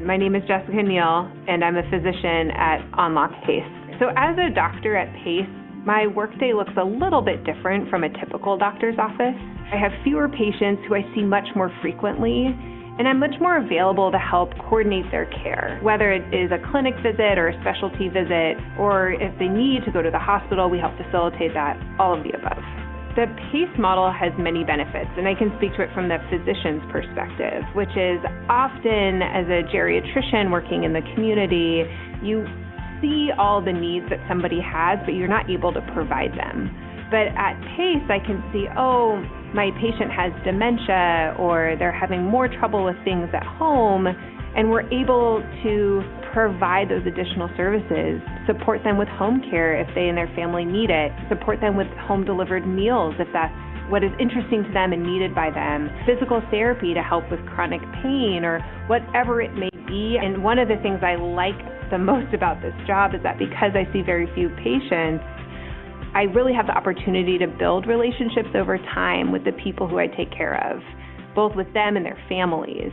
My name is Jessica Neal, and I'm a physician at On Lok PACE. So as a doctor at PACE, my workday looks a little bit different from a typical doctor's office. I have fewer patients who I see much more frequently, and I'm much more available to help coordinate their care, whether it is a clinic visit or a specialty visit, or if they need to go to the hospital, we help facilitate that, all of the above. The PACE model has many benefits, and I can speak to it from the physician's perspective, which is often as a geriatrician working in the community, you see all the needs that somebody has, but you're not able to provide them. But at PACE, I can see, oh, my patient has dementia, or they're having more trouble with things at home, and we're able to provide those additional services, support them with home care if they and their family need it, support them with home-delivered meals if that's what is interesting to them and needed by them, physical therapy to help with chronic pain or whatever it may be. And one of the things I like the most about this job is that because I see very few patients, I really have the opportunity to build relationships over time with the people who I take care of, both with them and their families.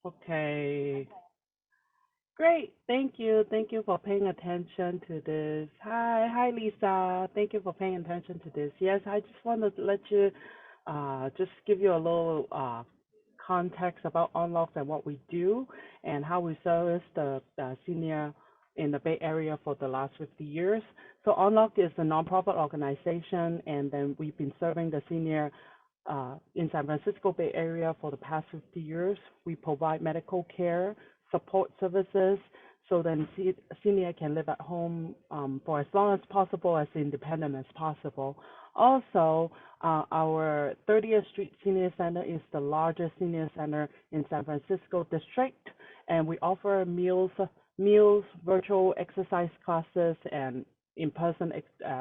Okay. Great. Thank you. Thank you for paying attention to this. Hi, Lisa. Thank you for paying attention to this. Yes, I just wanted to let you, just give you a little context about On Lok and what we do and how we service the senior in the Bay Area for the last 50 years. So On Lok is a nonprofit organization, and then we've been serving the senior in San Francisco Bay Area for the past 50 years. We provide medical care, support services, so then senior can live at home for as long as possible, as independent as possible. Also, our 30th Street Senior Center is the largest senior center in San Francisco district, and we offer meals, virtual exercise classes, and in-person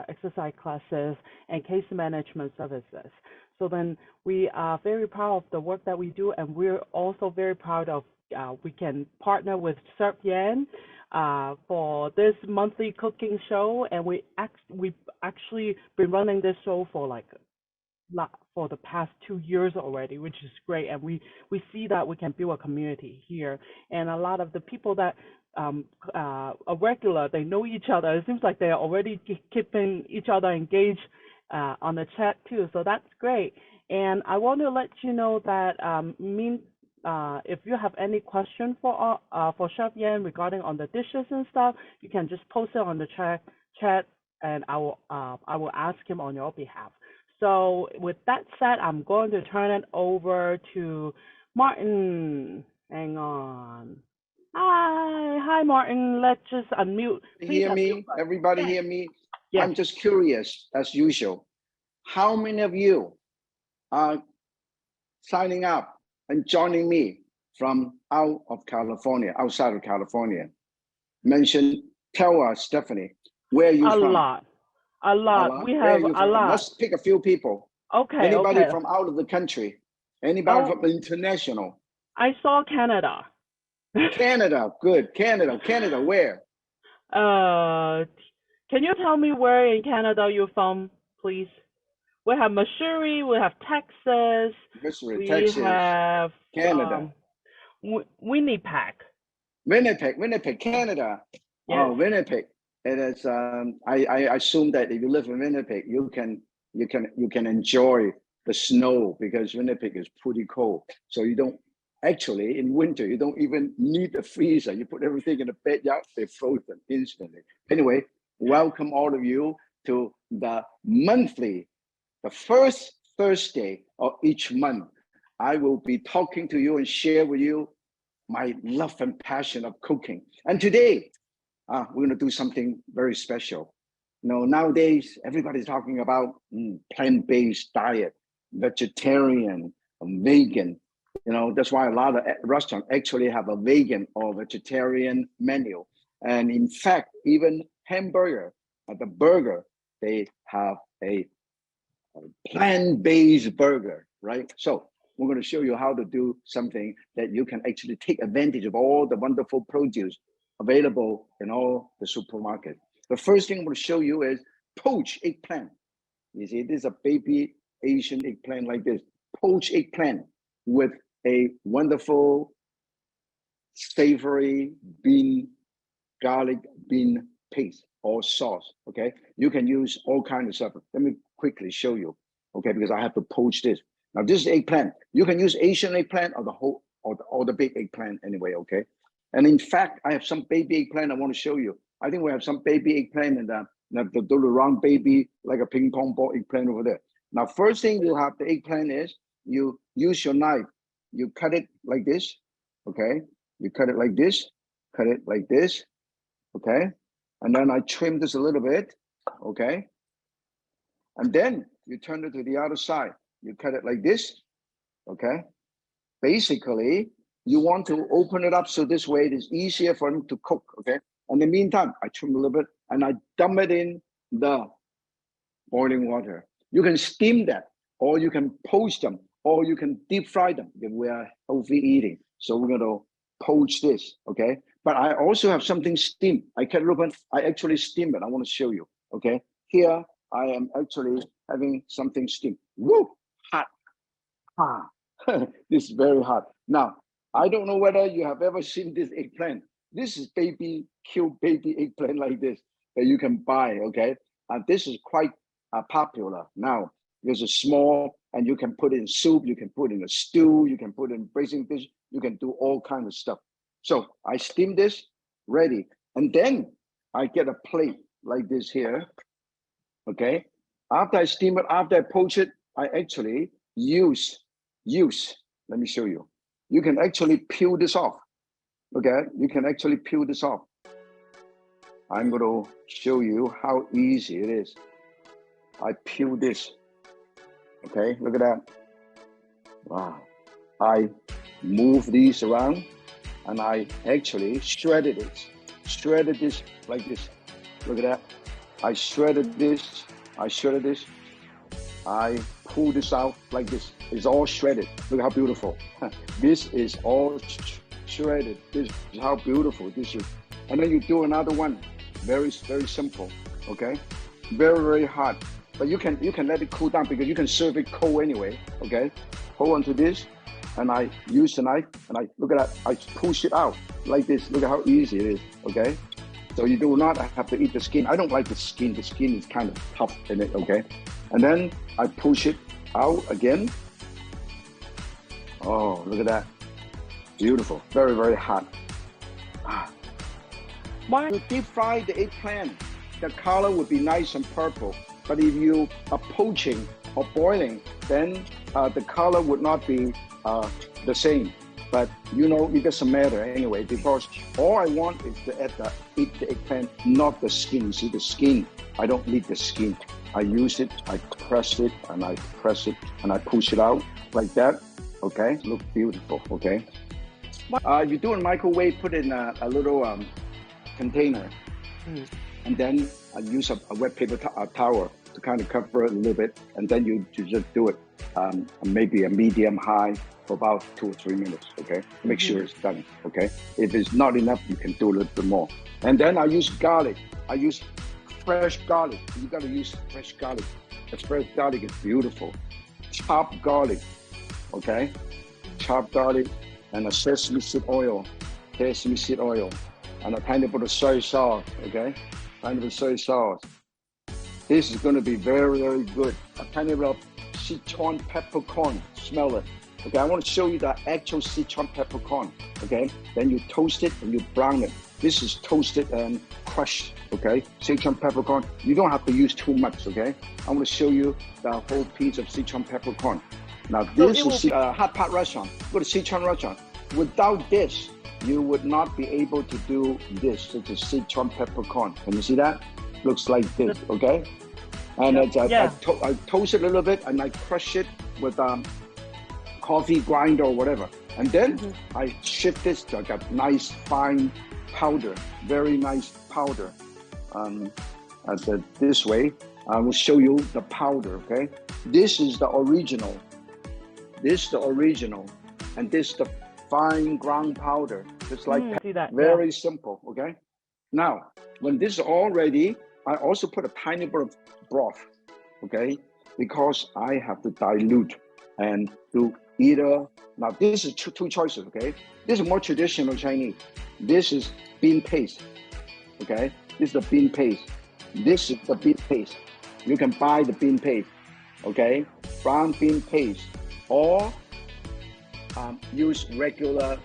exercise classes, and case management services. So then we are very proud of the work that we do, and we're also very proud of we can partner with Chef Yan for this monthly cooking show, and we've actually been running this show for the past 2 years already, which is great. And we see that we can build a community here, and a lot of the people that are regular, they know each other. It seems like they're already keeping each other engaged on the chat too, so that's great. And I want to let you know that if you have any question for Chef Yan regarding on the dishes and stuff, you can just post it on the chat, and I will ask him on your behalf. So with that said, I'm going to turn it over to Martin. Hang on. Hi, Martin. Let's just unmute. Hear me? Everybody hear me? Yes. I'm just curious, as usual. How many of you are signing up and joining me from outside of California? Tell us, Stephanie, where are you from? A lot. We have a lot. Let's pick a few people. Okay. Anybody from out of the country? Anybody from international? I saw Canada. Canada, good. Canada, where? Can you tell me where in Canada you're from, please? We have Missouri, we have Texas, Texas, have Canada, Winnipeg, Canada. Yes. Oh, Winnipeg. It is. I assume that if you live in Winnipeg, you can enjoy the snow, because Winnipeg is pretty cold. So you don't actually in winter you don't even need a freezer. You put everything in the backyard, they're frozen instantly. Anyway, welcome all of you to the first Thursday of each month. I will be talking to you and share with you my love and passion of cooking. And today, we're going to do something very special. You know, nowadays, everybody's talking about plant-based diet, vegetarian, vegan. You know, that's why a lot of restaurants actually have a vegan or vegetarian menu. And in fact, even hamburger, the burger, they have a plant-based burger, right? So we're going to show you how to do something that you can actually take advantage of all the wonderful produce available in all the supermarket. The first thing I'm going to show you is poached eggplant. You see, this is a baby Asian eggplant like this. Poached eggplant with a wonderful savory garlic bean paste or sauce, okay? You can use all kinds of stuff. Let me quickly show you, okay? Because I have to poach this. Now this is eggplant. You can use Asian eggplant or the whole, or the big eggplant anyway, okay? And in fact, I have some baby eggplant I want to show you. I think we have some baby eggplant and the round baby, like a ping pong ball eggplant over there. Now, first thing you have the eggplant is you use your knife. You cut it like this, okay? You cut it like this, cut it like this, okay? And then I trim this a little bit, okay? And then you turn it to the other side. You cut it like this, okay? Basically, you want to open it up so this way it is easier for them to cook, okay? In the meantime, I trim a little bit and I dump it in the boiling water. You can steam that, or you can poach them, or you can deep fry them if we are healthy eating. So we're gonna poach this, okay? But I also have something steamed. I cut it open, I actually steam it. I want to show you, okay? Here, I am actually having something steamed. Woo, hot. Ah, this is very hot. Now, I don't know whether you have ever seen this eggplant. This is cute baby eggplant like this that you can buy, okay? And this is quite popular now because it's small and you can put it in soup, you can put it in a stew, you can put it in braising dish, you can do all kinds of stuff. So I steam this, ready. And then I get a plate like this here, okay? After I steam it, after I poach it, I actually use, let me show you. You can actually peel this off, okay? You can actually peel this off. I'm going to show you how easy it is. I peel this, okay? Look at that. Wow. I move these around and I actually shredded this like this. Look at that. I shredded this. I pull this out like this. It's all shredded. Look how beautiful. This is all shredded. This is how beautiful this is. And then you do another one. Very, very simple. Okay. Very, very hot. But you can let it cool down because you can serve it cold anyway. Okay. Hold on to this, and I use the knife, and I look at that. I push it out like this. Look at how easy it is. Okay. So you do not have to eat the skin. I don't like the skin. The skin is kind of tough in it. Okay. And then I push it out again. Oh, look at that. Beautiful. Very, very hot. Why you deep fry the eggplant? The color would be nice and purple. But if you are poaching or boiling, then the color would not be the same. But you know, it doesn't matter anyway, because all I want is to eat the eggplant, not the skin. See the skin, I don't need the skin. I use it, I press it, and I press it, and I push it out like that. Okay, look beautiful, okay? You do in microwave, put in a little container. And then I use a wet paper towel to kind of cover it a little bit. And then you just do it maybe a medium high for about 2 or 3 minutes, okay? Make sure it's done, okay? If it's not enough, you can do a little bit more. And then I use garlic. I use fresh garlic. You gotta use fresh garlic. The fresh garlic is beautiful. Chopped garlic, okay? Chopped garlic and a sesame seed oil, and a tiny bit of soy sauce, okay? Tiny bit of soy sauce. This is gonna be very, very good. A tiny bit of Sichuan peppercorn, smell it. Okay, I want to show you the actual Sichuan peppercorn, okay? Then you toast it and you brown it. This is toasted and crushed, okay? Sichuan peppercorn, you don't have to use too much, okay? I want to show you the whole piece of Sichuan peppercorn. Now this is a hot pot restaurant, go to Sichuan restaurant. Without this, you would not be able to do this. It's a Sichuan peppercorn. Can you see that? Looks like this, okay? And I toast it a little bit and I crush it with coffee grinder or whatever. And then I shift this to like a nice fine powder, very nice powder. This way, I will show you the powder, okay? This is the original. This is the original. And this is the fine ground powder. Just like that. Very simple, okay? Now, when this is all ready, I also put a tiny bit of broth, okay? Because I have to dilute and do either, now this is two choices, okay? This is more traditional Chinese. This is bean paste, okay? This is the bean paste. This is the bean paste. You can buy the bean paste, okay? Brown bean paste, or use regular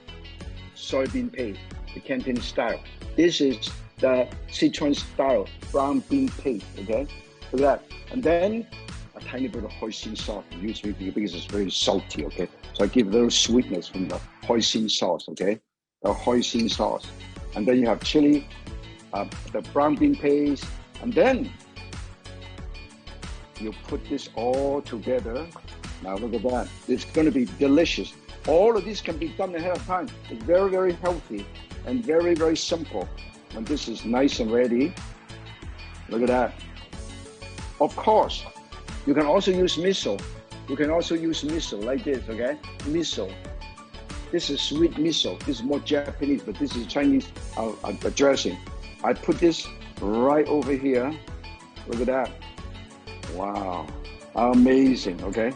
soybean paste, the Cantonese style. This is the Sichuan style brown bean paste, okay? Look at that. And then a tiny bit of hoisin sauce, usually because it's very salty, okay? So I give a little sweetness from the hoisin sauce, okay? The hoisin sauce. And then you have chili, the brown bean paste, and then you put this all together. Now look at that. It's going to be delicious. All of this can be done ahead of time. It's very, very healthy and very, very simple. When this is nice and ready, look at that. Of course, you can also use miso. You can also use miso like this, okay? Miso. This is sweet miso. This is more Japanese, but this is Chinese dressing. I put this right over here. Look at that. Wow. Amazing, okay?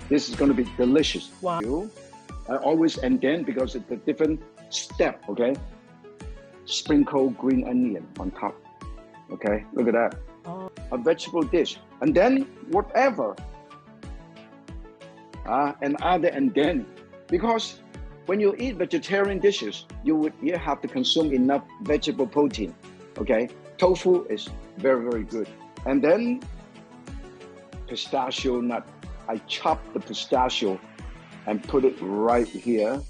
This is going to be delicious. Wow. I always, and then because it's a different step, okay? Sprinkle green onion on top, okay? Look at that. A vegetable dish. And then whatever. And then, because when you eat vegetarian dishes, you have to consume enough vegetable protein, okay? Tofu is very, very good. And then pistachio nut. I chop the pistachio and put it right here.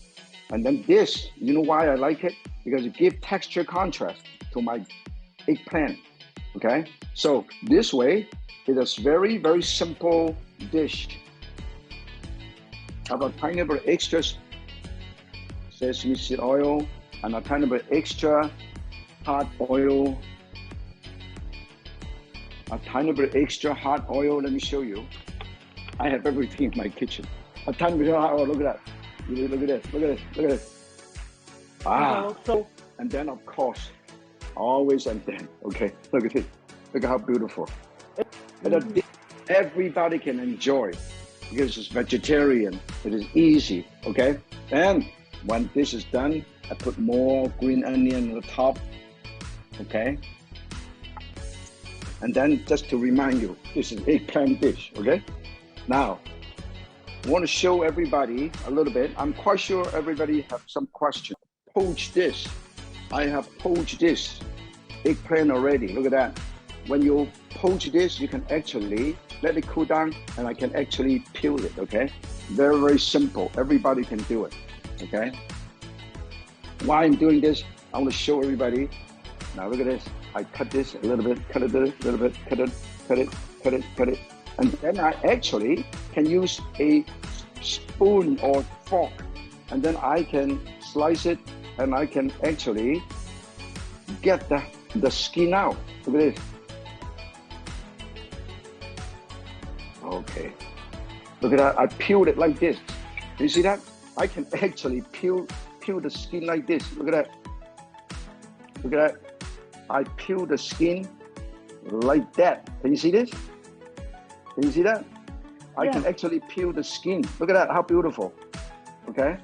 And then this, you know why I like it? Because it gives texture contrast to my eggplant, okay? So this way, it is very, very simple dish. Have a tiny bit extra sesame seed oil and a tiny bit extra hot oil. A tiny bit extra hot oil, let me show you. I have everything in my kitchen. A tiny bit of hot oil, look at that. Look at this, look at this, look at this. So, and then of course, always and then, okay, look at it. Look at how beautiful. And everybody can enjoy because it's vegetarian, it is easy, okay? And when this is done, I put more green onion on the top, okay? And then just to remind you, this is eggplant dish, okay? Now, I want to show everybody a little bit. I'm quite sure everybody have some questions. Poach this. I have poached this eggplant already. Look at that. When you poach this, you can actually let it cool down and I can actually peel it, okay? Very, very simple. Everybody can do it, okay? Why I'm doing this, I want to show everybody. Now look at this. I cut this a little bit, cut it a little bit, cut it, cut it, cut it, cut it. And then I actually can use a spoon or fork and then I can slice it and I can actually get the skin out. Look at this. Okay. Look at that. I peeled it like this. You see that? I can actually peel the skin like this. Look at that. Look at that. I peel the skin like that. Can you see this? Can you see that? I can actually peel the skin. Look at that, how beautiful. Okay?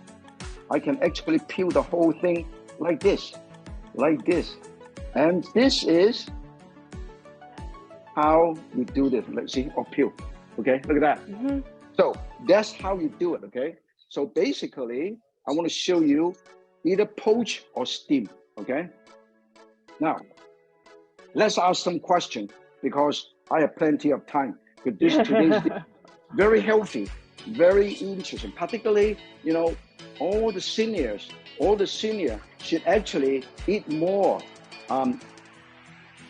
I can actually peel the whole thing like this. Like this. And this is how you do this. Let's see, or peel. Okay, look at that. So that's how you do it, okay? So basically, I want to show you either poach or steam, okay? Now, let's ask some questions because I have plenty of time. Today's very healthy, very interesting. Particularly, you know, all the seniors should actually eat more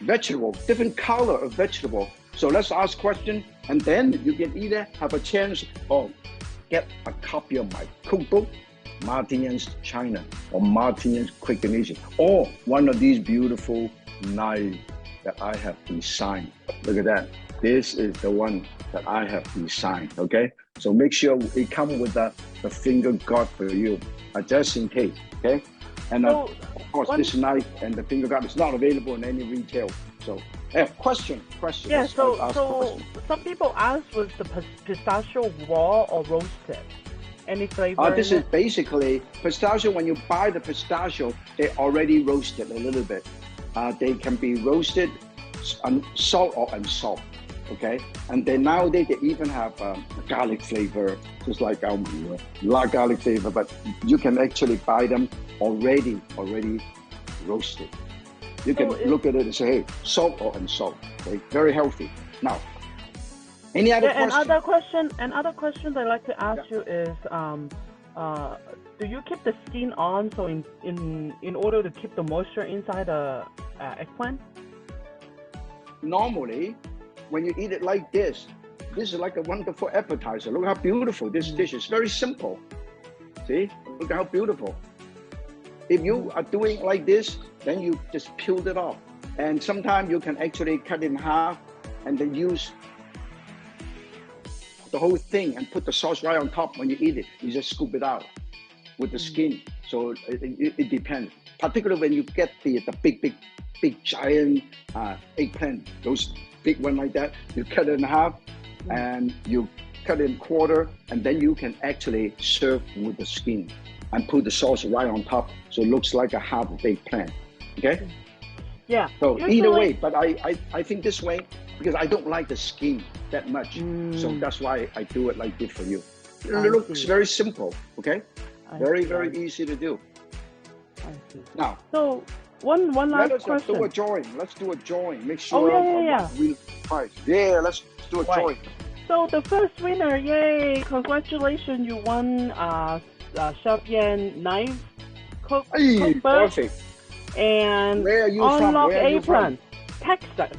vegetable, different color of vegetable. So let's ask questions, and then you can either have a chance or get a copy of my cookbook, Martin's China or Martin's Quick and Easy, or one of these beautiful knives that I have designed. Look at that. This is the one that I have designed, okay? So make sure it comes with the finger guard for you, just in case, okay? And So, of course, this knife and the finger guard is not available in any retail. So, question. yeah, Let's so ask so question. some people ask, was the pistachio raw or roasted? Any flavor? This is basically pistachio. When you buy the pistachio, they already roasted a little bit. They can be roasted, salt or unsalt. Okay, and then nowadays they even have garlic flavor, just like la garlic flavor. But you can actually buy them already roasted. You can look at it and say, hey, salt or unsalt. Okay, very healthy. Now, any other question? Another question I'd like to ask you is, do you keep the skin on, so in order to keep the moisture inside the eggplant? Normally, when you eat it like this is like a wonderful appetizer. Look how beautiful this dish is. Very simple. See, look how beautiful. If you are doing like this, then you just peeled it off. And sometimes you can actually cut it in half and then use the whole thing and put the sauce right on top. When you eat it, you just scoop it out with the skin. So it depends. Particularly when you get the big giant eggplant, those big one like that, you cut it in half and you cut it in quarter, and then you can actually serve with the skin and put the sauce right on top, so it looks like a half of eggplant. Okay? Yeah. So either way, but I think this way, because I don't like the skin that much, so that's why I do it like this for you. It looks very simple. Okay? Very easy to do. I see. Now, so one last question. Let's do a drawing. Let's do a drawing. Make sure. Yeah. Let's do a drawing. So the first winner, yay! Congratulations, you won Chef Yan knife cookbook. Perfect. And where are you On from? Lok Where are you Eggplant, from? Texas.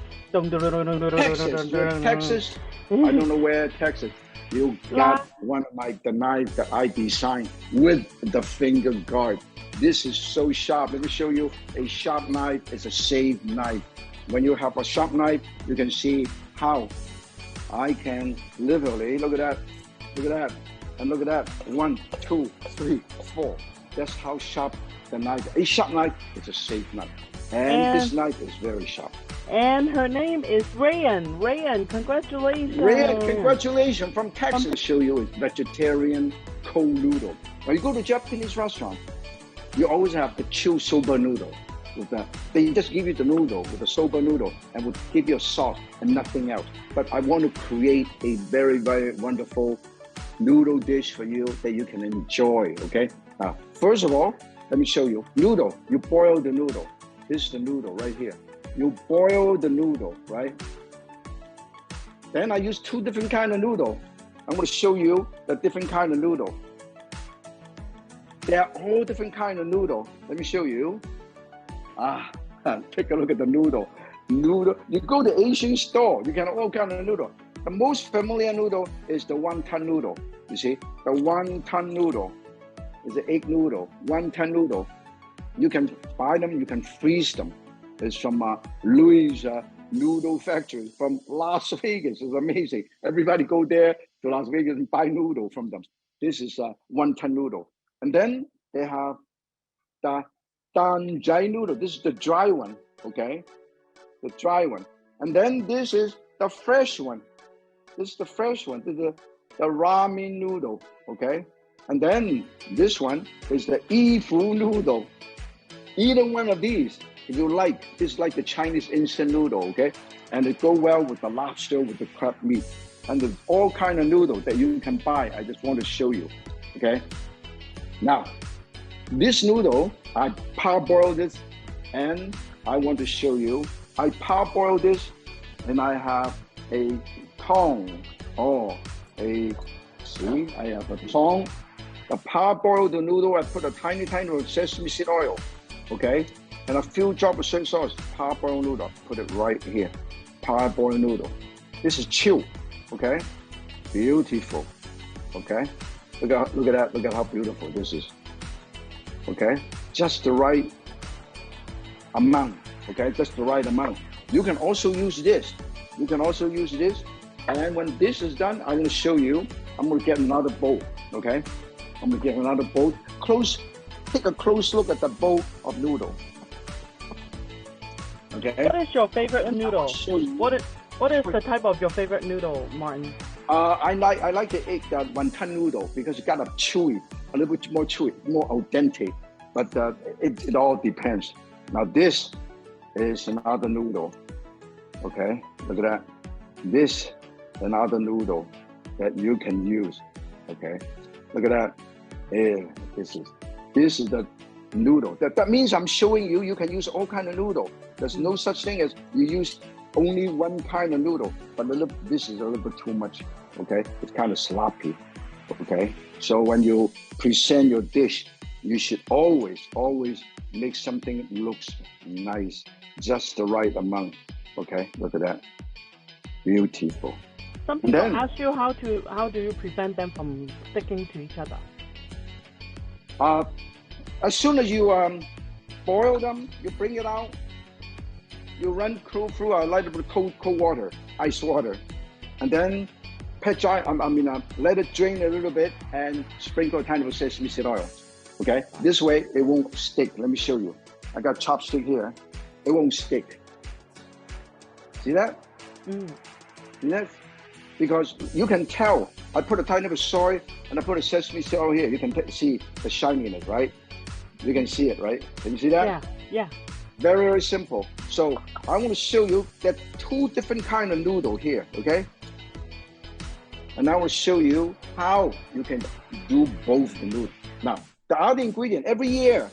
Texas. I don't know where Texas. You got one of the knives that I designed with the finger guard. This is so sharp. Let me show you. A sharp knife is a safe knife. When you have a sharp knife, you can see how I can literally, look at that, and look at that. 1, 2, 3, 4. That's how sharp the knife. A sharp knife is a safe knife. And this knife is very sharp. And her name is Rayan. Rayan, congratulations. Rayan, congratulations from Texas. Show you a vegetarian cold noodle. When you go to Japanese restaurant, you always have the chilled soba noodle. With that, they just give you the noodle with the soba noodle and would give you a sauce and nothing else. But I want to create a very wonderful noodle dish for you that you can enjoy. Okay. Now, first of all, let me show you noodle. You boil the noodle. This is the noodle right here. You boil the noodle, right? Then I use 2 different kind of noodle. I'm going to show you the different kind of noodle. They're all different kind of noodle. Let me show you. Take a look at the noodle. You go to Asian store, you can have all kind of noodle. The most familiar noodle is the wonton noodle. You see, the wonton noodle is an egg noodle. Wonton noodle. You can buy them. You can freeze them. It's from Louis Noodle Factory from Las Vegas. It's amazing. Everybody go there to Las Vegas and buy noodle from them. This is wonton noodle. And then they have the danjai noodle. This is the dry one, okay? The dry one. And then this is the fresh one. This is the fresh one. This is the ramen noodle, okay? And then this one is the ifu noodle. Either one of these, if you like, this is like the Chinese instant noodle, okay? And it go well with the lobster, with the crab meat. And there's all kind of noodle that you can buy. I just want to show you, okay? Now, this noodle, I parboil this, and I want to show you. I parboil this, and I have a tong, I have a tong. I parboil the noodle. I put a tiny of sesame seed oil, okay? And a few drops of soy sauce. Parboil noodle, put it right here. Parboil noodle. This is chilled, okay? Beautiful, okay? Look at that. Look at how beautiful this is. Okay, just the right amount. Okay, just the right amount. You can also use this. And when this is done, I'm going to show you. I'm going to get another bowl. Okay, I'm going to get another bowl close take a close look at the bowl of noodle. Okay. What is your favorite noodle? I'll show you. What is the type of your favorite noodle, Martin? I like the wonton noodle because it got a chewy, a little bit more chewy, more al dente. But it all depends. Now this is another noodle. Okay, look at that. This another noodle that you can use. Okay, look at that. Yeah, this is the noodle. That means I'm showing you you can use all kind of noodle. There's no such thing as you use only one kind of noodle. But this is a little bit too much. Okay, it's kind of sloppy. Okay, so when you present your dish, you should always make something that looks nice, just the right amount. Okay, look at that, beautiful. Some people ask you how do you prevent them from sticking to each other? As soon as you boil them, you bring it out. You run through a little bit of cold water, ice water, and then let it drain a little bit and sprinkle a tiny bit of sesame seed oil. Okay, this way it won't stick. Let me show you. I got chopstick here. It won't stick. See that? See that? Because you can tell. I put a tiny bit of soy and I put a sesame seed oil here. You can see the shininess, right? You can see it, right? Can you see that? Yeah. Very, very simple. So I want to show you that two different kind of noodle here, okay? And I will show you how you can do both the noodle. Now, the other ingredient, every year,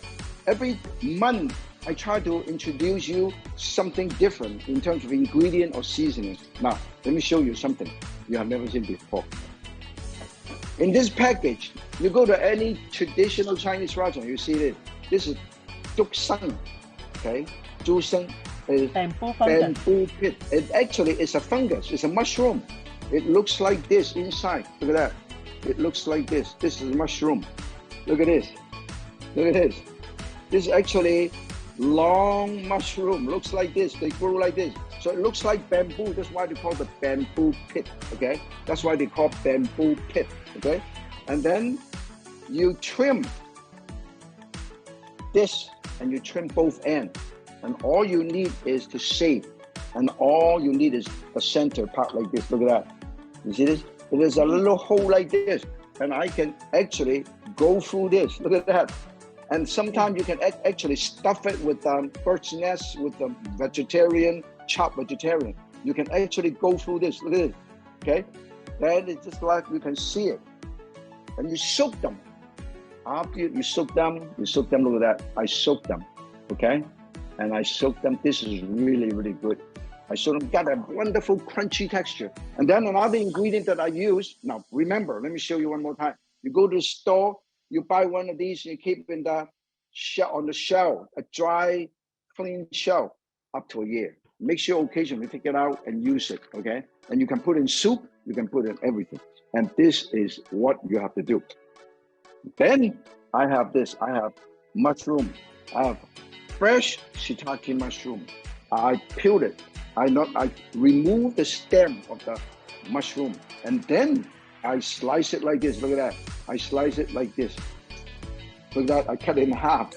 every month, I try to introduce you something different in terms of ingredient or seasoning. Now, let me show you something you have never seen before. In this package, you go to any traditional Chinese restaurant, you see this. This is duksang, okay? Duksang is bamboo pit. It actually is a fungus. It's a mushroom. It looks like this inside. Look at that. It looks like this. This is a mushroom. Look at this. Look at this. This is actually long mushroom. Looks like this. They grow like this. So it looks like bamboo. That's why they call it the bamboo pit. Okay. That's why they call bamboo pit. Okay. And then you trim this, and you trim both ends. And all you need is to shave. And all you need is a center part like this. Look at that. You see this? There's a little hole like this. And I can actually go through this. Look at that. And sometimes you can actually stuff it with bird's nest, with the chopped vegetarian. You can actually go through this. Look at this. Okay? Then it's just like you can see it. And you soak them. After you soak them, look at that. I soak them. Okay? And I soak them. This is really, really good. I sort of got a wonderful crunchy texture. And then another ingredient that I use, now remember, let me show you one more time. You go to the store, you buy one of these and you keep in the shell, on the shell, a dry, clean shell, up to a year. Make sure occasionally take it out and use it, okay? And you can put in soup, you can put in everything. And this is what you have to do. Then I have this, I have mushroom. I have fresh shiitake mushroom. I peeled it. I remove the stem of the mushroom, and then I slice it like this. Look at that. I slice it like this. Look at that. I cut it in half,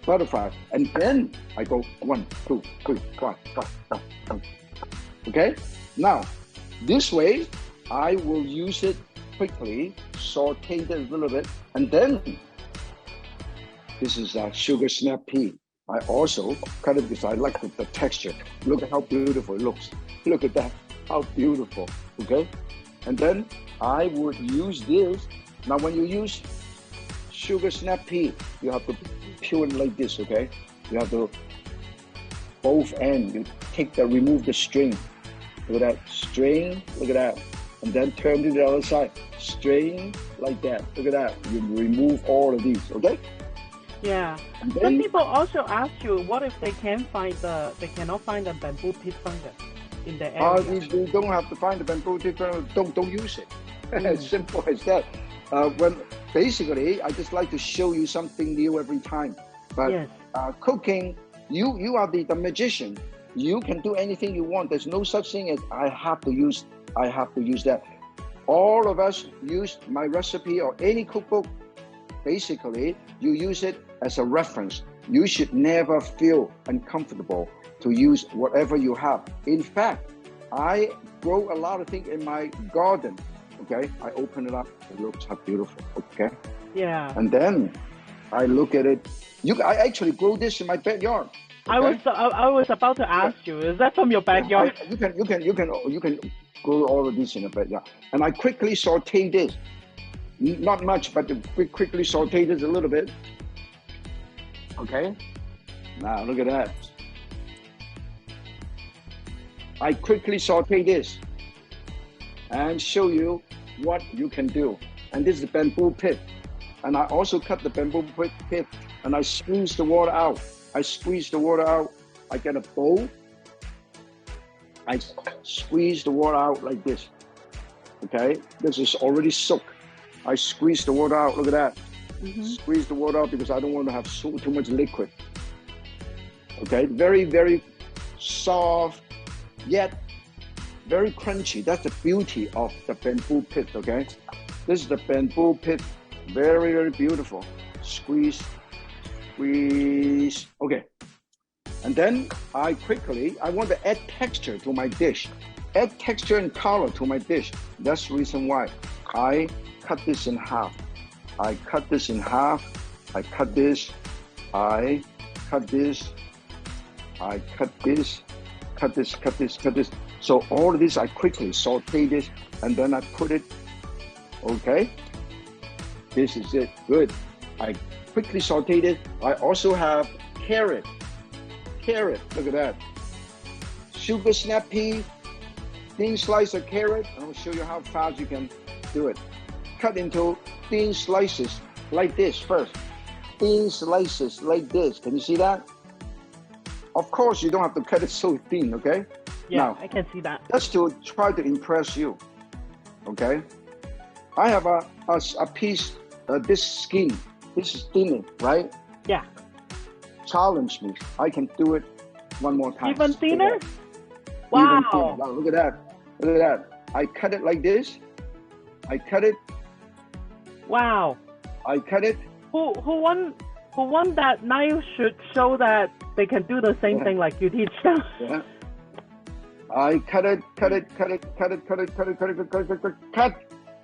butterfly, and then I go 1, 2, 3, 4, 5. Okay. Now, this way, I will use it quickly, saute it a little bit, and then this is sugar snap pea. I also cut it because I like the texture. Look at how beautiful it looks. Look at that, how beautiful, okay? And then I would use this. Now when you use sugar snap pea, you have to peel it like this, okay? You have to, both ends, you remove the string. Look at that, string, look at that. And then turn to the other side, string like that. Look at that, you remove all of these, okay? Yeah. Some people also ask you, what if they cannot find the bamboo pit fungus in the area? You don't have to find the bamboo pit fungus. Don't use it. As simple as that. Basically, I just like to show you something new every time. But yes. Cooking, you are the magician. You can do anything you want. There's no such thing as I have to use that. All of us use my recipe or any cookbook. basically, you use it as a reference. You should never feel uncomfortable to use whatever you have. In fact, I grow a lot of things in my garden, okay? I open it up, it looks how beautiful, okay? Yeah. And then I look at it. I actually grow this in my backyard. Okay? I was about to ask you, is that from your backyard? Yeah, you can grow all of this in the backyard. And I quickly saute this. Not much, but quickly saute this a little bit. Okay? Now look at that. I quickly saute this and show you what you can do. And this is the bamboo pit. And I also cut the bamboo pit and I squeeze the water out. I squeeze the water out. I get a bowl. I squeeze the water out like this. Okay? This is already soaked. I squeeze the water out. Look at that. Squeeze the water out because I don't want to have too much liquid. Okay? Very, very soft, yet very crunchy. That's the beauty of the bamboo pit, okay? This is the bamboo pit. Very, very beautiful. Squeeze, squeeze. Okay. And then I want to add texture to my dish. Add texture and color to my dish. That's the reason why I cut this in half. I cut this in half. I cut this. I cut this. I cut this. Cut this, cut this, cut this. So all of this, I quickly saute this and then I put it, okay? This is it, good. I quickly sauteed it. I also have carrot, look at that. Sugar snap pea, thin slice of carrot. I'll show you how fast you can do it. Cut into thin slices like this first. Thin slices like this, can you see that? Of course, you don't have to cut it so thin, okay? Yeah, now, I can see that. Just to try to impress you, okay? I have a piece, this skin, this is thinning, right? Yeah. Challenge me. I can do it one more time. Even thinner? Wow. Wow. Even thinner. Wow, look at that. Look at that. I cut it like this. I cut it. Wow. I cut it. Who won that knife should show that they can do the same thing like you teach them. Yeah. I cut it.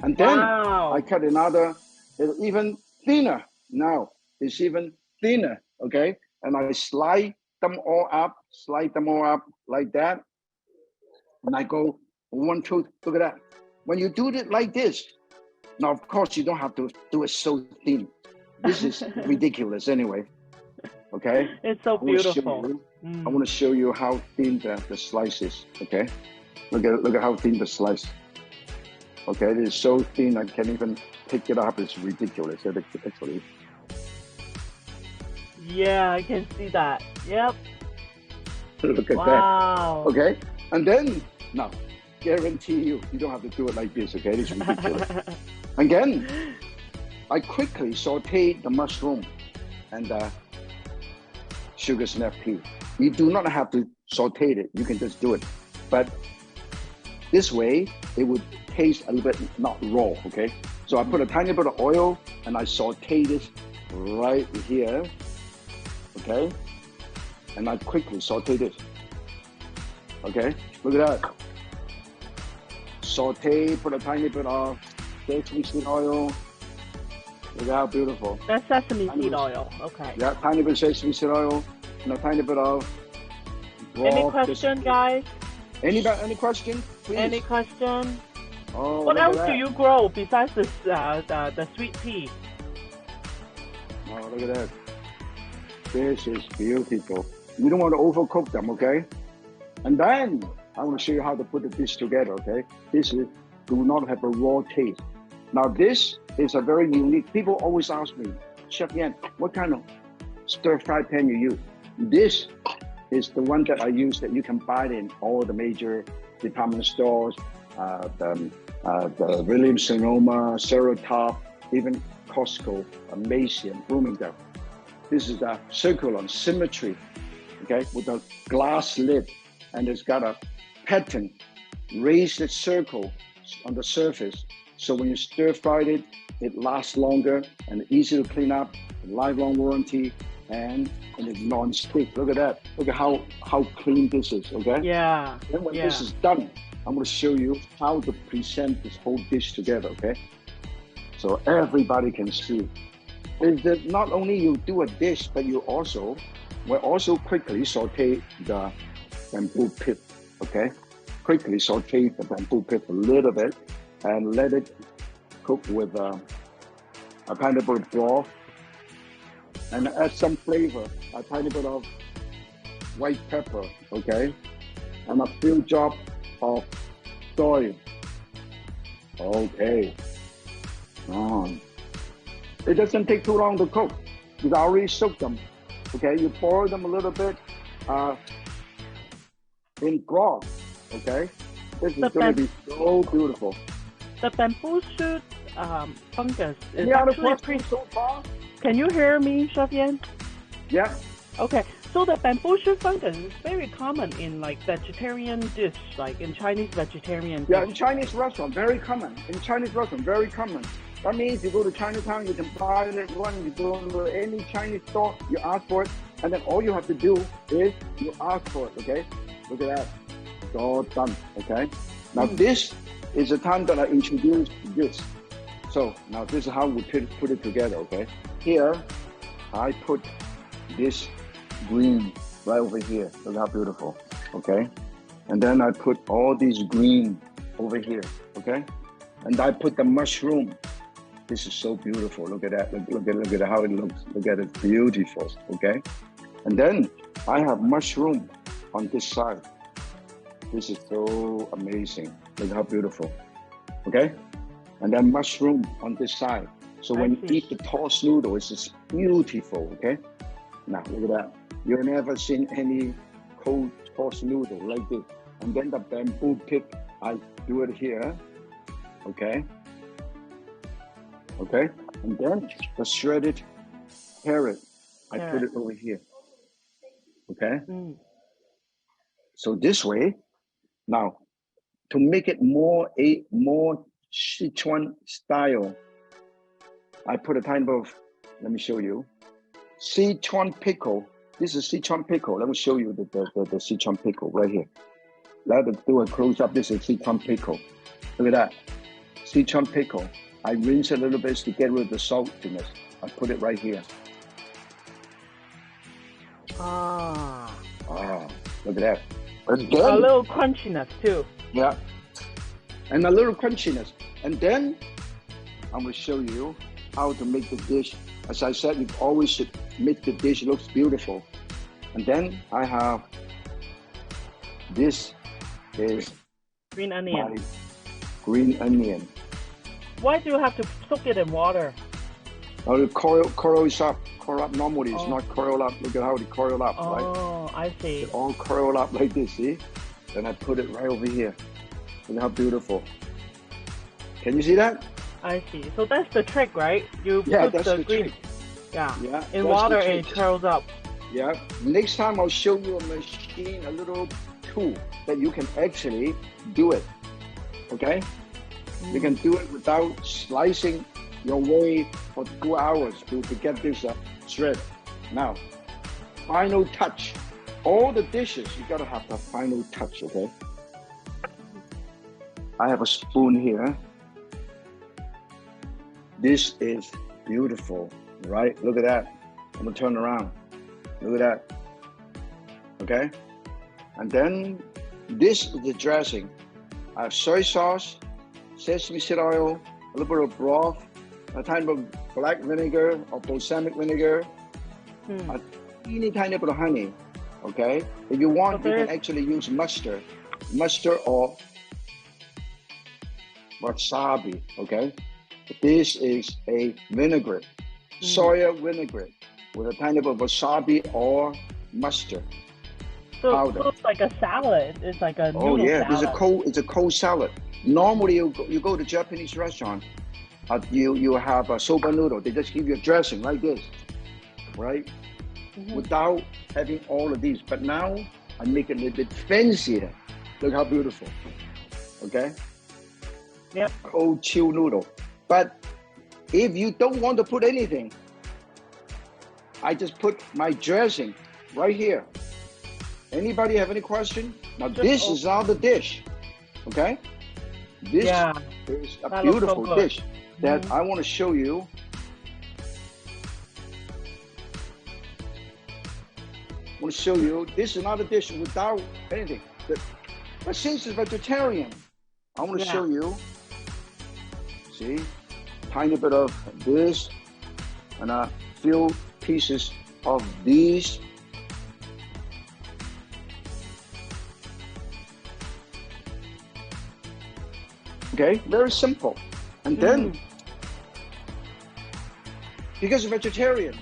And then I cut another, it's even thinner. Now it's even thinner, okay? And I slide them all up like that. And I go 1, 2, look at that. When you do it like this, now of course you don't have to do it so thin. This is ridiculous anyway, okay? It's so beautiful. I want to show you how thin the slice is, okay? Look at how thin the slice. Okay, it is so thin I can't even pick it up. It's ridiculous, actually. Yeah, I can see that. Yep. Look at that. Okay, and then now, guarantee you don't have to do it like this. Okay, it's ridiculous. Again, I quickly saute the mushroom and the sugar snap pea. You do not have to saute it. You can just do it, but this way it would taste a little bit not raw. Okay, so I put a tiny bit of oil and I saute this right here. Okay, and I quickly saute this. Okay, look at that. Saute, put a tiny bit of sesame seed oil. Look at how beautiful. That's sesame seed oil. Okay. Yeah, tiny bit of sesame seed oil and a tiny bit of raw. Any question, guys? Any question? Please. Any question? Oh, what else do you grow besides this, the sweet pea? Oh, look at that. This is beautiful. You don't want to overcook them, okay? And then I want to show you how to put the dish together, okay? This is, do not have a raw taste. Now this is a very unique, people always ask me, Chef Yan, what kind of stir-fry pan you use? This is the one that I use that you can buy in all the major department stores, the Williams-Sonoma, Serotop, even Costco, Mason, Bloomingdale. This is a circular symmetry, okay, with a glass lid, and it's got a pattern, raised circle on the surface, So when you stir fried it, it lasts longer and easy to clean up, lifelong warranty, and it's non-stick. Look at that. Look at how clean this is, okay? Yeah. Then when this is done, I'm going to show you how to present this whole dish together, okay? So everybody can see. Is that not only you do a dish, but you also will also quickly saute the bamboo pip, okay? Quickly saute the bamboo pip a little bit and let it cook with a tiny bit of broth and add some flavor, a tiny bit of white pepper, okay? And a few drops of soy. Okay. It doesn't take too long to cook because I already soaked them. Okay, you boil them a little bit in broth. Okay, this is going to be so beautiful. The bamboo shoot fungus is Yeah, actually pretty. So far. Can you hear me, Chef Yan? Yeah. Okay, so the bamboo shoot fungus is very common in like vegetarian dish, like in Chinese vegetarian. Yeah, dish. in Chinese restaurant, very common. In Chinese restaurant, very common. That means you go to Chinatown, you can buy it one. You go to any Chinese store, you ask for it, and then all you have to do is you ask for it. Okay, look at that. It's all done. Okay. Now this is the time that I introduced this. So now this is how we put it together. Okay. Here, I put this green right over here. Look how beautiful. Okay. And then I put all these green over here. Okay. And I put the mushroom. This is so beautiful. Look at that. Look at how it looks. Look at it. Beautiful. Okay. And then I have mushroom on this side. This is so amazing. Look how beautiful. Okay. And then mushroom on this side. So when you eat the tossed noodle, it's just beautiful. Okay. Now look at that. You've never seen any cold tossed noodle like this. And then the bamboo pip, I do it here. Okay. Okay, and then the shredded carrot, I put it over here. Okay. So this way, now to make it more Sichuan style, I put a tiny bit of, let me show you, Sichuan pickle. This is Sichuan pickle. Let me show you the Sichuan pickle right here. Let us do a close up. This is Sichuan pickle. Look at that. Sichuan pickle. I rinse it a little bit to get rid of the saltiness. I put it right here. Look at that. Again, a little crunchiness too. Yeah. And a little crunchiness. And then I'm going to show you how to make the dish. As I said, you always should make the dish looks beautiful. And then I have this is green onion. Green onion. Why do you have to soak it in water? Now the coil is up. Coil up normally. It's not coiled up. Look at how they coil up, right? Oh, I see. It all coil up like this, see? Then I put it right over here. Look how beautiful. Can you see that? I see. So that's the trick, right? You put the green. Trick. Yeah. In water it curls up. Yeah. Next time I'll show you a machine, a little tool that you can actually do it. Okay? You can do it without slicing your way for 2 hours to get this shred. Now, final touch. All the dishes, you gotta have the final touch, okay? I have a spoon here. This is beautiful, right? Look at that. I'm gonna turn around. Look at that. Okay? And then this is the dressing. I have soy sauce, sesame seed oil, a little bit of broth, a tiny bit of black vinegar or balsamic vinegar, a teeny tiny bit of honey, okay? If you want, you can actually use mustard or wasabi, okay? This is a vinaigrette, soya vinaigrette with a tiny bit of wasabi or mustard. So it's like a salad. It's like a noodle salad. It's a cold salad. Normally, you go to Japanese restaurant, you have a soba noodle. They just give you a dressing like this, right? Without having all of these. But now I make it a little bit fancier. Look how beautiful. Okay. Yep. Cold chill noodle. But if you don't want to put anything, I just put my dressing right here. Anybody have any question? Now this is now the dish, okay? This is a beautiful dish that I want to show you. I want to show you. This is another dish without anything. But since it's vegetarian, I want to show you. See, tiny bit of this and a few pieces of these. Okay, very simple. And then, because vegetarian,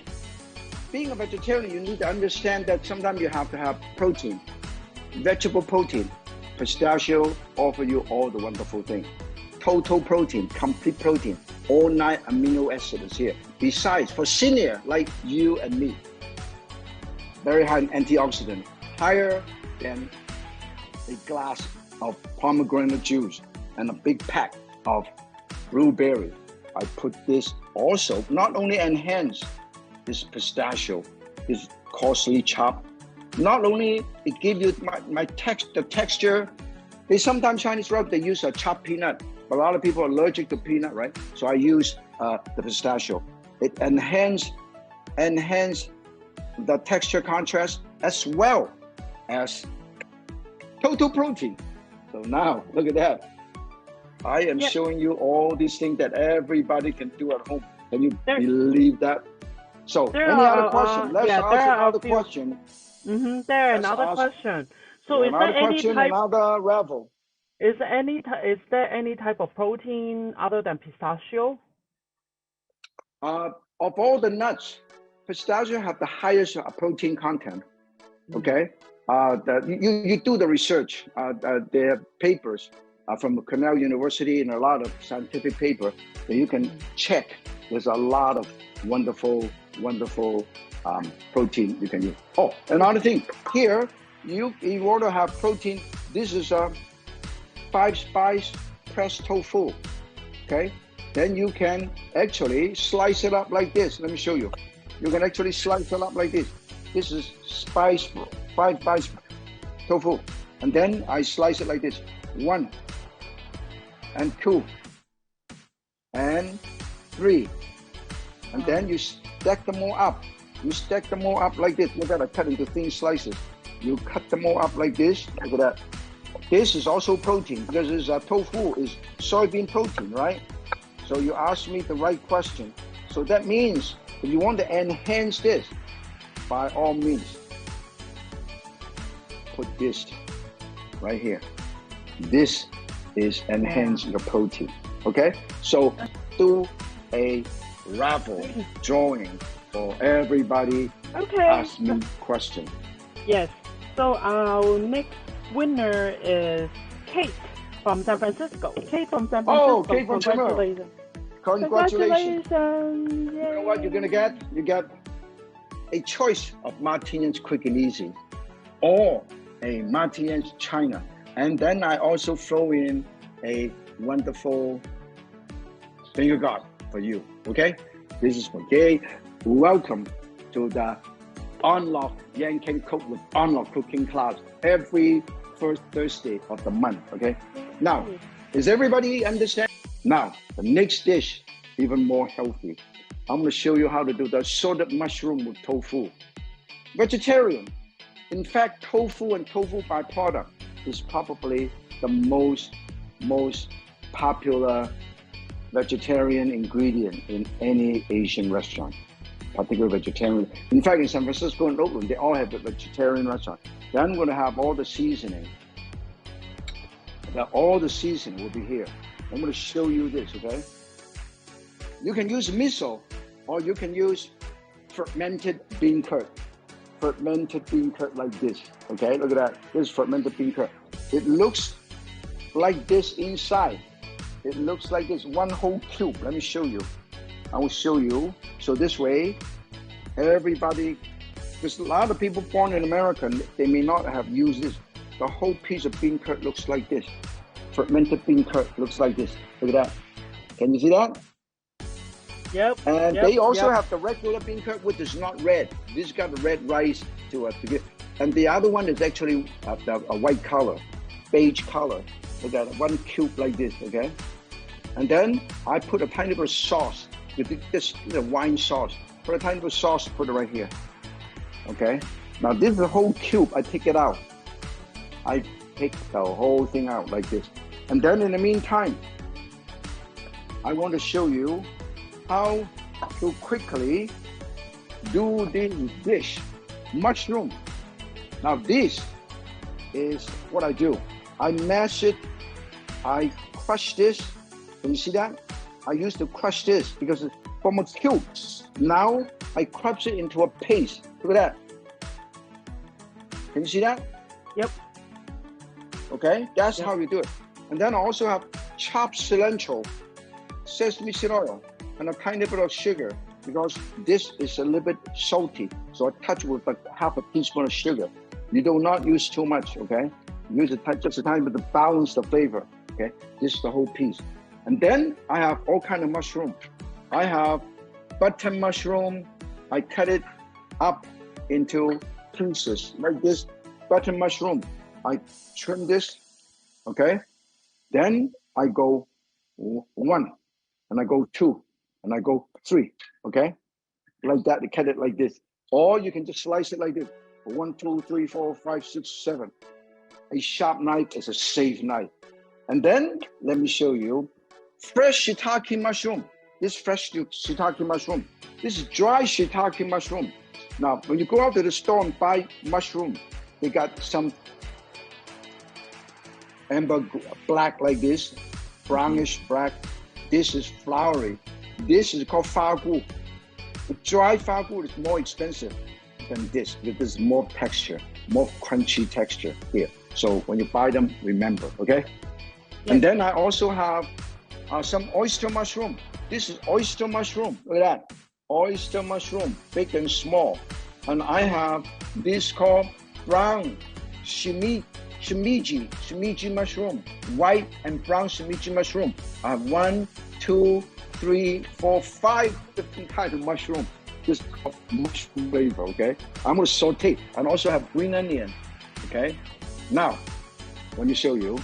being a vegetarian, you need to understand that sometimes you have to have protein, vegetable protein. Pistachio offer you all the wonderful things. Total protein, complete protein, all 9 amino acids here. Besides, for senior like you and me, very high in antioxidant, higher than a glass of pomegranate juice and a big pack of blueberry. I put this also, not only enhance this pistachio, this coarsely chopped, not only it gives you the texture. They sometimes Chinese restaurants, they use a chopped peanut, but a lot of people are allergic to peanut, right? So I use the pistachio. It enhance the texture contrast as well as total protein. So now look at that. I am showing you all these things that everybody can do at home. Can you believe that? So any other question? Let's ask another question. There another question. So is another there any question, type? another level. Is there any type of protein other than pistachio? Of all the nuts, pistachio have the highest protein content. Okay, you do the research. There are papers from Cornell University and a lot of scientific paper that you can check. There's a lot of wonderful protein you can use. Oh, another thing here, you want to have protein. This is a 5-spice pressed tofu. Okay, then you can actually slice it up like this. Let me show you. You can actually slice it up like this. This is 5-spice tofu, and then I slice it like this. 1 and 2 and 3, and then you stack them all up. You stack them all up like this. Look at that, I cut into thin slices. You cut them all up like this. Look at that. This is also protein because it's tofu is soybean protein, right? So you asked me the right question. So that means if you want to enhance this, by all means, put this right here. This is enhance your protein. Okay? So do a raffle drawing for everybody. Ask me question. Yes. So our next winner is Kate from San Francisco. Kate from San Francisco. Oh, Kate from Congratulations. Congratulations. Yay. You know what you're gonna get? You get a choice of Martinez Quick and Easy or a Martinez China. And then I also throw in a wonderful finger guard for you, okay? This is for Gay. Welcome to the On Lok Yanking Cook with On Lok cooking class every first Thursday of the month, okay? Now, does everybody understand? Now, the next dish, even more healthy. I'm gonna show you how to do the assorted mushroom with tofu. Vegetarian. In fact, tofu and tofu byproduct is probably the most popular vegetarian ingredient in any Asian restaurant, particularly vegetarian. In fact, in San Francisco and Oakland, they all have a vegetarian restaurant. Then I'm gonna have all the seasoning. All the seasoning will be here. I'm gonna show you this, okay? You can use miso, or you can use fermented bean curd. Fermented bean curd like this, okay? Look at that, this is fermented bean curd. It looks like this inside. It looks like this, one whole cube. Let me show you. I will show you. So this way, everybody, because a lot of people born in America, they may not have used this. The whole piece of bean curd looks like this. fermented bean curd. Looks like this. Look at that. Can you see that? Yep. And they also have the regular bean curd, which is not red. This got the red rice to it. And the other one is actually a white color, beige color. Look at it, 1 cube like this, okay? And then I put a tiny bit of sauce. This is a wine sauce. Put a tiny bit of sauce, put it right here, okay? Now this is a whole cube, I take it out. I take the whole thing out like this. And then in the meantime, I want to show you how to quickly do this dish, mushroom. Now this is what I do. I mash it, I crush this. Can you see that? I used to crush this because it's from a cube. Now I crush it into a paste. Look at that. Can you see that? Yep. Okay, that's how you do it. And then I also have chopped cilantro, sesame seed oil, and a tiny bit of sugar because this is a little bit salty. So I touch with like half a teaspoon of sugar. You do not use too much, okay? Use just a tiny bit to balance the flavor, okay? This is the whole piece. And then I have all kind of mushroom. I have button mushroom. I cut it up into pieces like this, button mushroom. I trim this, okay? Then I go 1, and I go 2, and I go 3, okay? Like that, I cut it like this. Or you can just slice it like this. 1, 2, 3, 4, 5, 6, 7. A sharp knife is a safe knife. And then let me show you fresh shiitake mushroom. This fresh shiitake mushroom. This is dry shiitake mushroom. Now, when you go out to the store and buy mushroom, they got some amber black like this, brownish black. This is floury. This is called fagu. The dry fagu is more expensive than this because there's more texture, more crunchy texture here. So when you buy them, remember, okay? Yeah. And then I also have some oyster mushroom. This is oyster mushroom. Look at that. Oyster mushroom, big and small. And I have this called brown shimiji mushroom, white and brown shimiji mushroom. I have 1, 2, 3, 4, 5 different kinds of mushroom. This is called mushroom flavor, okay? I'm gonna saute and also have green onion, okay? Now, let me show you.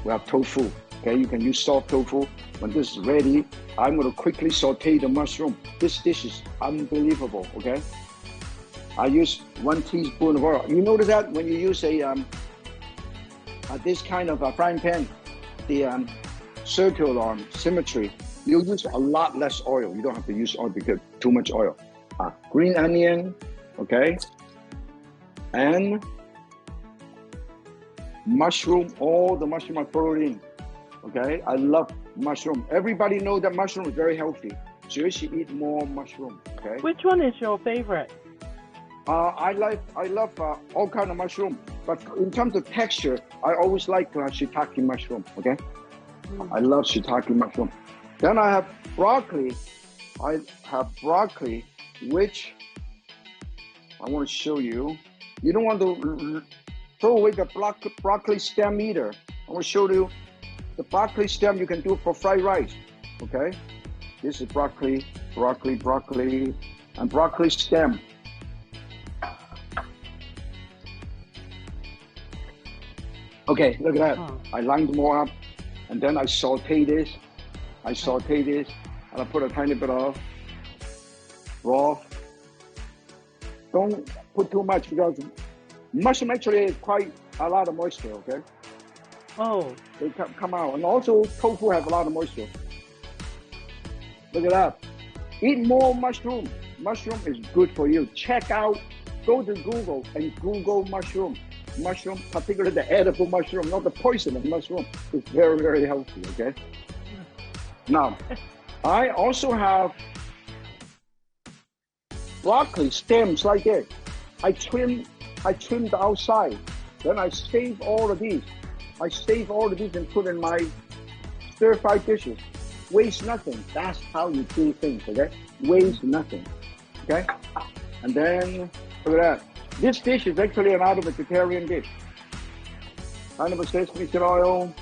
We have tofu, okay? You can use soft tofu. When this is ready, I'm gonna quickly saute the mushroom. This dish is unbelievable, okay? I use 1 teaspoon of oil. You notice that when you use this kind of a frying pan, the circular symmetry, you use a lot less oil. You don't have to use oil because too much oil. Green onion, okay? And mushroom, all the mushroom I throw it in, okay? I love mushroom. Everybody knows that mushroom is very healthy, so you should eat more mushroom, okay? Which one is your favorite? I love all kind of mushroom, but in terms of texture, I always like shiitake mushroom, okay? I love shiitake mushroom. Then I have broccoli. I have broccoli, which I want to show you. You don't want to throw away the broccoli stem either. I want to show you the broccoli stem you can do for fried rice, okay? This is broccoli, and broccoli stem. Okay, look at that. I lined them all up, and then I saute this, and I put a tiny bit of raw. Don't put too much because mushroom actually is quite a lot of moisture, okay? Oh. They come out. And also tofu has a lot of moisture. Look at that. Eat more mushroom. Mushroom is good for you. Go to Google and Google mushroom. Mushroom, particularly the edible mushroom, not the poisonous mushroom. It's very, very healthy, okay? Now, I also have broccoli stems like this. I trim the outside. Then I save all of these. And put in my stir-fried dishes. Waste nothing. That's how you do things, okay? Waste nothing, okay? And then, look at that. This dish is actually another vegetarian dish. Kind of a sesame seed oil,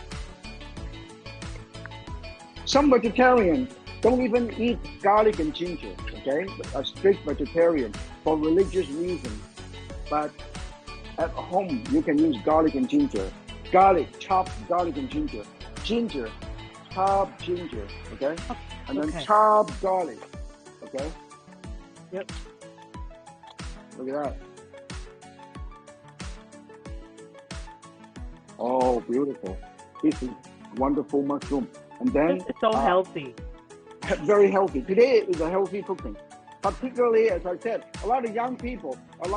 Some vegetarians don't even eat garlic and ginger, okay? A strict vegetarian for religious reasons. But at home, you can use garlic and ginger. Garlic, chopped garlic and ginger. Ginger, chopped ginger, okay? And then chopped garlic, okay? Yep. Look at that. Oh, beautiful. This is wonderful mushroom. And then it's so healthy. Very healthy. Today is a healthy cooking. Particularly, as I said, a lot of young people, in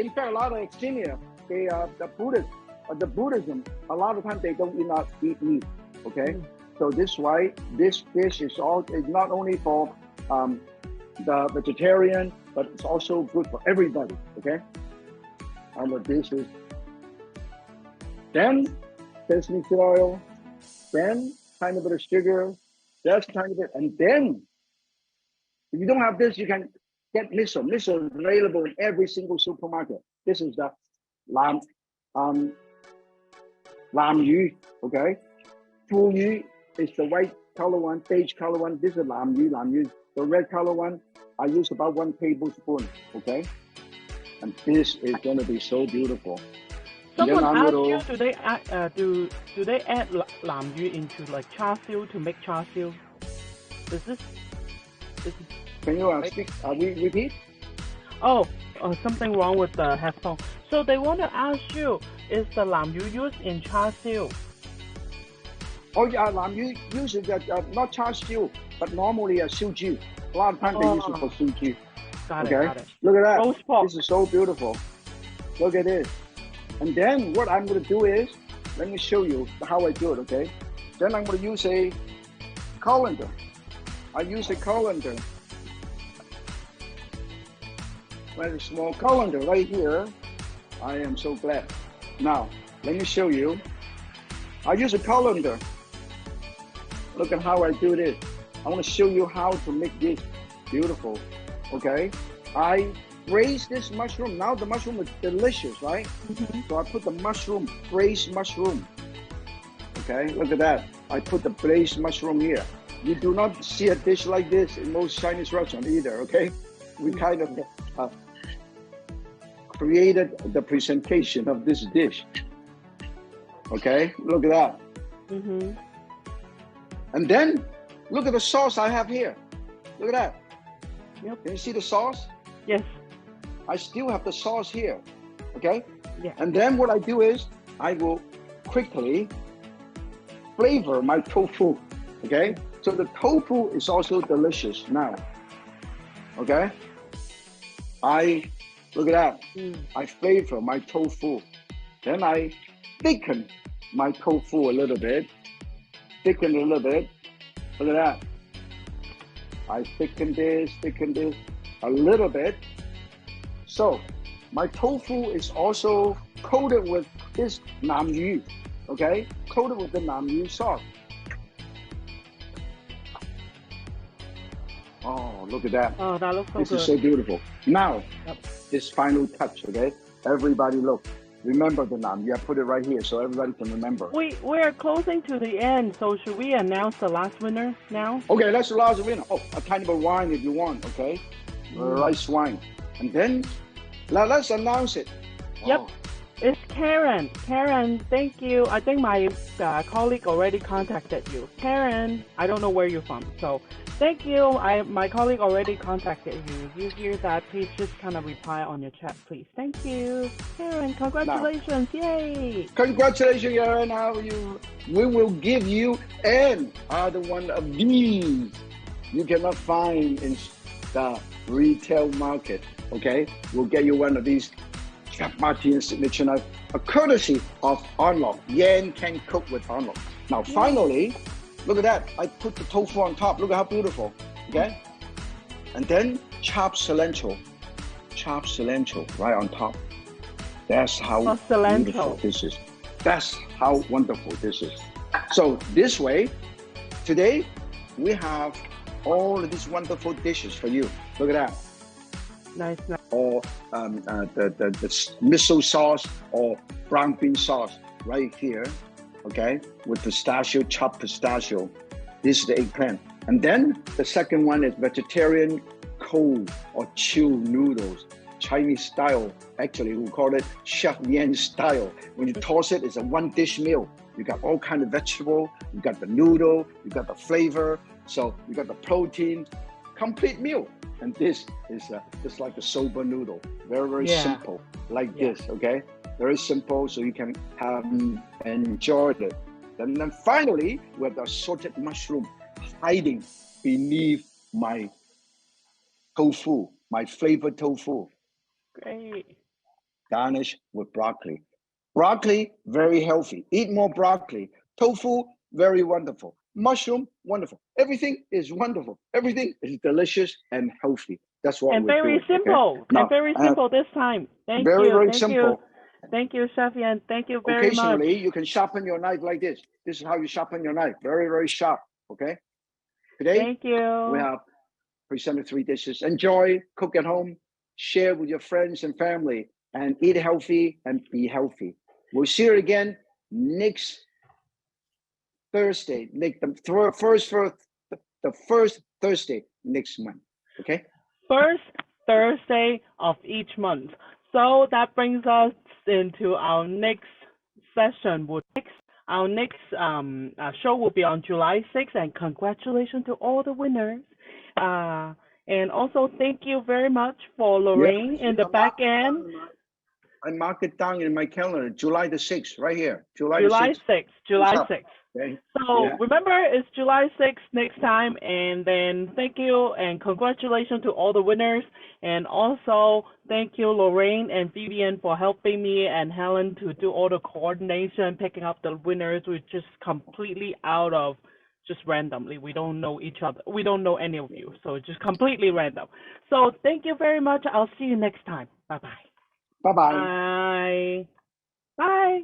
fact, a lot of extremia, the Buddhism, a lot of times they don't eat meat, okay? So this is why this dish is not only for the vegetarian, but it's also good for everybody, okay? And the dish is then sesame seed oil, then tiny bit of sugar, just tiny bit, and then if you don't have this, you can get miso. Miso is available in every single supermarket. This is the lam yu, okay? Fu yu is the white color one, beige color one. This is lam yu. The red color one, I use about 1 tablespoon, okay? And this is going to be so beautiful. Someone asked you, do they add lam yu into like char siu to make char siu? Can you repeat? Oh, something wrong with the headphone. So they want to ask you, is the lam yu used in char siu? Oh yeah, lam yu usually not char siu, but normally a siu ju. A lot of times they use it for siu ju. Got it. Look at that. Roast pork. This is so beautiful. Look at this. And then what I'm going to do is, let me show you how I do it, okay? Then I'm going to use a colander. I use a colander. Very small colander right here. I am so glad. Now, let me show you. I use a colander. Look at how I do this. I want to show you how to make this beautiful, okay? I braise this mushroom. Now the mushroom is delicious, right? So I put the mushroom, braised mushroom. Okay, look at that. I put the braised mushroom here. You do not see a dish like this in most Chinese restaurants either, okay? We kind of created the presentation of this dish. Okay, look at that. And then, look at the sauce I have here. Look at that. Yep. Can you see the sauce? Yes. I still have the sauce here, okay? Yeah. And then what I do is, I will quickly flavor my tofu, okay? So the tofu is also delicious now, okay? Look at that. I flavor my tofu. Then I thicken my tofu a little bit. Look at that. I thicken this a little bit. So my tofu is also coated with this nam yu, okay? Coated with the nam yu sauce. Oh, look at that. Oh, that looks so good. This is so beautiful. Now, this final touch, okay? Everybody look. Remember the nam. Yeah, put it right here so everybody can remember. We're closing to the end, so should we announce the last winner now? Okay, that's the last winner. Oh, a tiny bit of wine if you want, okay? Rice wine. And then, let's announce it. Yep. Oh. It's Karen. Karen, thank you. I think my colleague already contacted you. Karen, I don't know where you're from, so thank you. My colleague already contacted you. If you hear that, please just kind of reply on your chat, please. Thank you. Karen, congratulations. Yay. Congratulations, Karen. We will give you another one of these you cannot find in the retail market, okay? We'll get you one of these Chef Martin's signature knife, a courtesy of On Lok. Yan can cook with On Lok. Now, finally, look at that. I put the tofu on top. Look at how beautiful, okay? And then chopped cilantro right on top. That's how beautiful this is. That's how wonderful this is. So this way, today, we have all of these wonderful dishes for you. Look at that. Nice. Or the miso sauce or brown bean sauce right here, okay? With pistachio, chopped pistachio. This is the eggplant. And then the second one is vegetarian cold or chilled noodles, Chinese style. Actually, we call it Chef Yan style. When you toss it, it's a one dish meal. You got all kind of vegetable, you got the noodle, you got the flavor, so you got the protein, complete meal. And this is just like a soba noodle, very simple, like this, okay? Very simple, so you can have enjoy it. And then finally, we have the assorted mushroom hiding beneath my tofu, my flavored tofu. Great. Garnish with broccoli. Broccoli, very healthy. Eat more broccoli. Tofu, very wonderful. Mushroom, wonderful. Everything is wonderful. Everything is delicious and healthy. That's what and we're very doing. simple. Okay? Now, and very simple this time. Thank very, you. very Thank simple. you. Thank you, Chef Yan. Thank you very much. Occasionally, you can sharpen your knife like this. This is how you sharpen your knife. Very, very sharp. Okay? Today, Thank you. we have presented 3 dishes. Enjoy, cook at home, share with your friends and family, and eat healthy and be healthy. We'll see you again next Thursday, the first Thursday next month. Okay? First Thursday of each month. So that brings us into our next session. Our next show will be on July 6th, and congratulations to all the winners. And also thank you very much for Lorraine in the back end. I mark it down in my calendar, July the 6th, right here. July 6th. July 6th. Okay. So remember, it's July 6th next time. And then thank you and congratulations to all the winners. And also thank you, Lorraine and Vivian, for helping me and Helen to do all the coordination, picking up the winners. We're just completely out of just randomly. We don't know each other. We don't know any of you. So just completely random. So thank you very much. I'll see you next time. Bye-bye. Bye-bye. Bye. Bye.